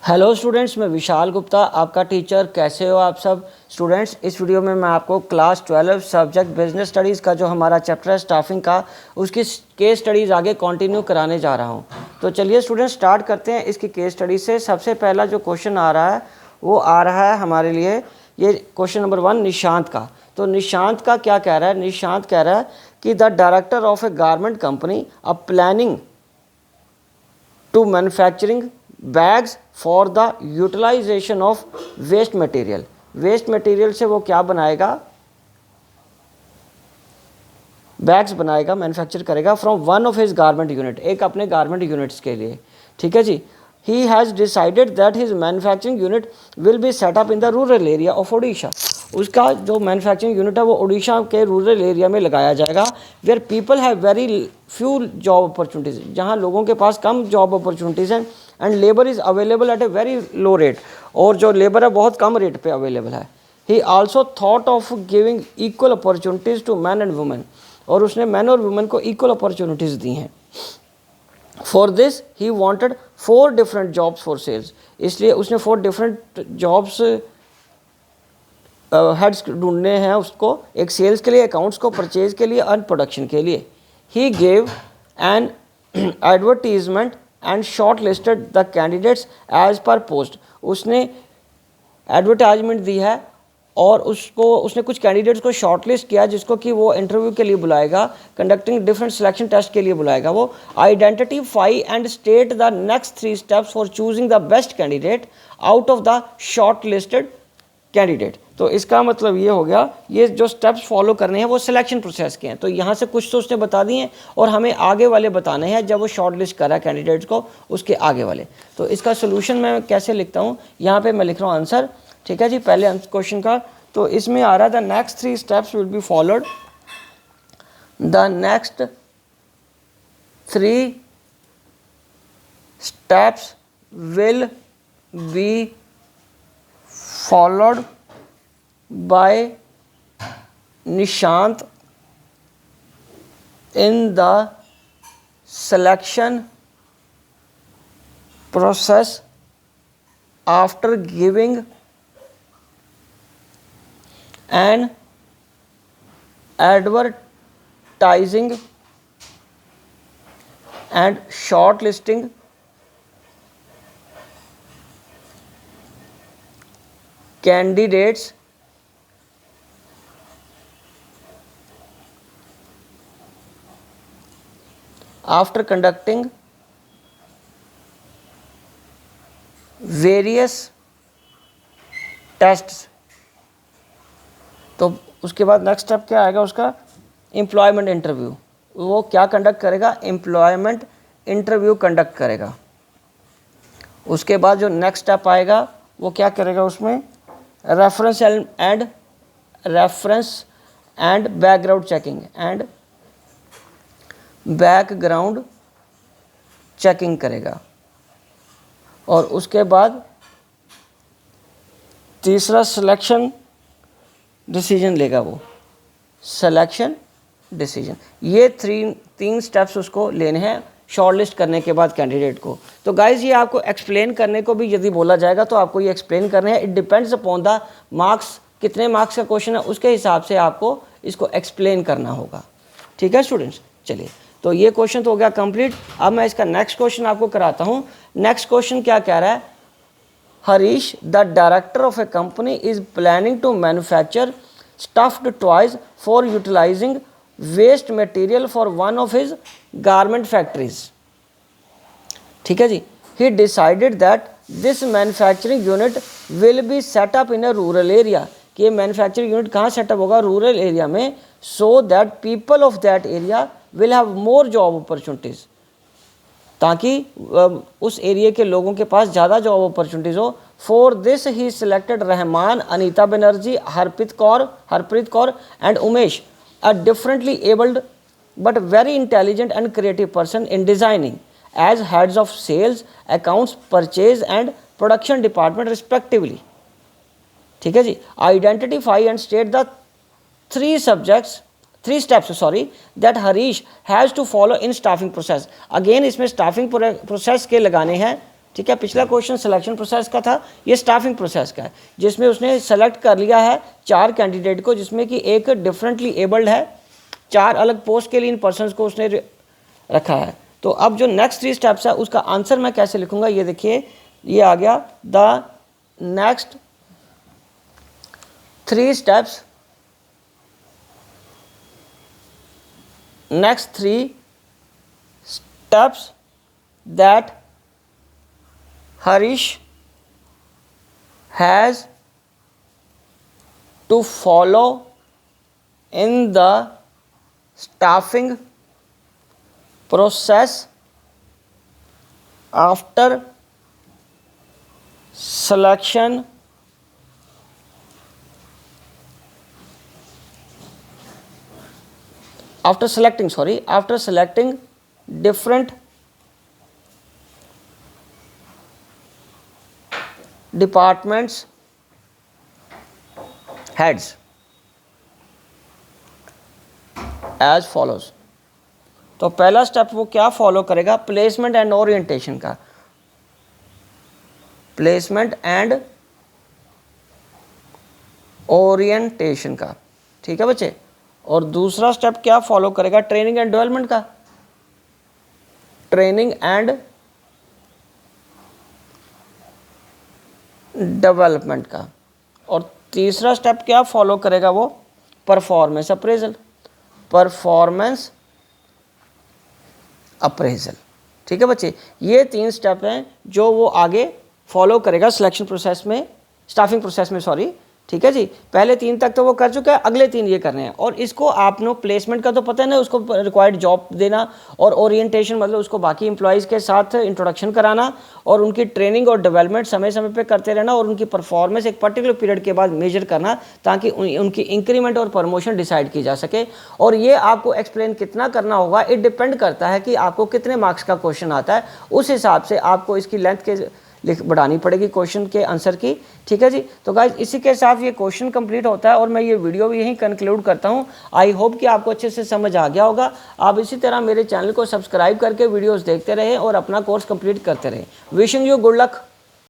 Hello students, मैं विशाल गुप्ता आपका teacher. कैसे हो आप सब स्टूडेंट्स। इस वीडियो में मैं आपको क्लास 12 सब्जेक्ट बिजनेस स्टडीज़ का जो हमारा चैप्टर है स्टाफिंग का, उसकी केस स्टडीज़ आगे कंटिन्यू कराने जा रहा हूं। तो चलिए स्टूडेंट्स स्टार्ट करते हैं इसकी केस स्टडी से। सबसे पहला जो क्वेश्चन आ रहा है वो आ रहा है हमारे लिए, ये क्वेश्चन नंबर 1 निशांत का। तो निशांत का क्या कह रहा है? निशांत कह रहा है कि the director of a garment company a planning to manufacturing bags for the utilization of waste material. Waste material से वो क्या बनाएगा? बैग्स बनाएगा, मैन्युफैक्चर करेगा from one of his garment unit, एक अपने गारमेंट यूनिट्स के लिए। ठीक है जी। He has decided that his manufacturing unit will be set up in the rural area of Odisha. उसका जो मैन्युफैक्चरिंग यूनिट है वो ओडिशा के रूरल एरिया में लगाया जाएगा, where people have very few job opportunities, जहाँ लोगों के पास कम जॉब अपॉर्चुनिटीज़ हैं, and labour is available at a very low rate, और जो लेबर है बहुत कम रेट पे अवेलेबल है। He also thought of giving equal opportunities to man and women, और उसने मैन और वुमेन को इक्वल अपॉर्चुनिटीज़ दी हैं। For this he wanted 4 different jobs for sales, इसलिए उसने 4 डिफरेंट जॉब्स हेड्स ढूंढने हैं उसको, एक सेल्स के लिए, अकाउंट्स को, परचेज के लिए और प्रोडक्शन के लिए। He gave an advertisement and shortlisted the candidates as per post. उसने एडवर्टाइजमेंट दी है और उसने कुछ कैंडिडेट्स को शॉर्टलिस्ट किया जिसको कि वो इंटरव्यू के लिए बुलाएगा, कंडक्टिंग डिफरेंट सिलेक्शन टेस्ट के लिए बुलाएगा वो। Identify and state the next 3 steps for choosing the best candidate out of the short listed candidate. तो इसका मतलब ये हो गया, ये जो स्टेप्स फॉलो करने हैं वो सिलेक्शन प्रोसेस के हैं। तो यहाँ से कुछ तो उसने बता दिए हैं और हमें आगे वाले बताने हैं जब वो शॉर्ट लिस्ट कर रहा है कैंडिडेट्स को, उसके आगे वाले। तो इसका सोल्यूशन मैं कैसे लिखता हूँ, यहाँ पे मैं लिख रहा हूँ आंसर। ठीक है जी, पहले क्वेश्चन का। तो इसमें आ रहा है the next 3 steps will be followed, the next 3 steps will be followed by Nishant in the selection process after giving an advertising and shortlisting candidates after conducting various tests। तो उसके बाद नेक्स्ट स्टेप क्या आएगा उसका? Employment interview. वो क्या conduct करेगा? Employment interview conduct करेगा। उसके बाद जो नेक्स्ट स्टेप आएगा वो क्या करेगा? उसमें रेफरेंस एंड बैकग्राउंड चेकिंग करेगा। और उसके बाद तीसरा सिलेक्शन डिसीजन लेगा वो, सिलेक्शन डिसीजन। ये 3 स्टेप्स उसको लेने हैं शॉर्टलिस्ट करने के बाद कैंडिडेट को। तो गाइज ये आपको एक्सप्लेन करने को भी यदि बोला जाएगा तो आपको ये एक्सप्लेन करने हैं। It depends upon the marks, कितने मार्क्स का क्वेश्चन है उसके हिसाब से आपको इसको एक्सप्लेन करना होगा। ठीक है स्टूडेंट्स, चलिए तो ये क्वेश्चन तो हो गया कंप्लीट। अब मैं इसका नेक्स्ट क्वेश्चन आपको कराता हूँ। नेक्स्ट क्वेश्चन क्या कह रहा है? Harish the director of a company is planning to manufacture stuffed toys for utilizing waste material for one of his garment factories. ठीक है जी। He decided that this manufacturing unit will be set up in a rural area, कि ये manufacturing unit कहाँ set up होगा? Rural area में, so that people of that area will have more job opportunities, ताकि उस एरिया के लोगों के पास ज़्यादा जॉब अपॉर्चुनिटीज़ हो। For this he selected Rahman, Anita Banerjee, Harpreet Kaur and Umesh, a differently abled but very intelligent and creative person in designing, as heads of sales, accounts, purchase and production department respectively। ठीक है जी। Identify and state the 3 steps that Harish has to follow in staffing process। Again इसमें staffing process के लगाने हैं। ठीक है। पिछला question selection process का था, ये स्टाफिंग प्रोसेस का है, जिसमें उसने सेलेक्ट कर लिया है 4 कैंडिडेट को, जिसमें कि एक डिफरेंटली एबल्ड है, 4 अलग पोस्ट के लिए इन पर्सनस को उसने रखा है। तो अब जो नेक्स्ट 3 स्टेप्स है उसका आंसर मैं कैसे लिखूंगा, ये देखिए, ये आ गया the next 3 steps, next 3 steps that Harish has to follow in the staffing process after selection after selecting different departments heads as follows। तो पहला स्टेप वो क्या फॉलो करेगा, प्लेसमेंट एंड ओरिएंटेशन का, प्लेसमेंट एंड ओरिएंटेशन का, ठीक है बच्चे। और दूसरा स्टेप क्या फॉलो करेगा, ट्रेनिंग एंड डेवलपमेंट का, ट्रेनिंग एंड डेवलपमेंट का। और तीसरा स्टेप क्या फॉलो करेगा वो, परफॉर्मेंस अप्रेजल, परफॉर्मेंस अप्रेजल, ठीक है बच्चे। ये 3 स्टेप हैं जो वो आगे फॉलो करेगा सिलेक्शन प्रोसेस में, स्टाफिंग प्रोसेस में, सॉरी, ठीक है जी। पहले 3 तक तो वो कर चुका है, अगले 3 ये करने हैं। और इसको आपने प्लेसमेंट का तो पता है ना, उसको रिक्वायर्ड जॉब देना, और ओरिएंटेशन मतलब उसको बाकी एम्प्लॉयज़ के साथ इंट्रोडक्शन कराना, और उनकी ट्रेनिंग और डेवलपमेंट समय समय पे करते रहना, और उनकी परफॉर्मेंस एक पर्टिकुलर पीरियड के बाद मेजर करना, ताकि उनकी इंक्रीमेंट और प्रमोशन डिसाइड की जा सके। और ये आपको एक्सप्लेन कितना करना होगा, इट डिपेंड करता है कि आपको कितने मार्क्स का क्वेश्चन आता है, उस हिसाब से आपको इसकी लेंथ के बढ़ानी पड़ेगी क्वेश्चन के आंसर की, ठीक है जी। तो गाइज इसी के साथ ये क्वेश्चन कंप्लीट होता है और मैं ये वीडियो भी यहीं कंक्लूड करता हूँ। आई होप कि आपको अच्छे से समझ आ गया होगा। आप इसी तरह मेरे चैनल को सब्सक्राइब करके वीडियोस देखते रहें और अपना कोर्स कंप्लीट करते रहें। Wishing you good luck.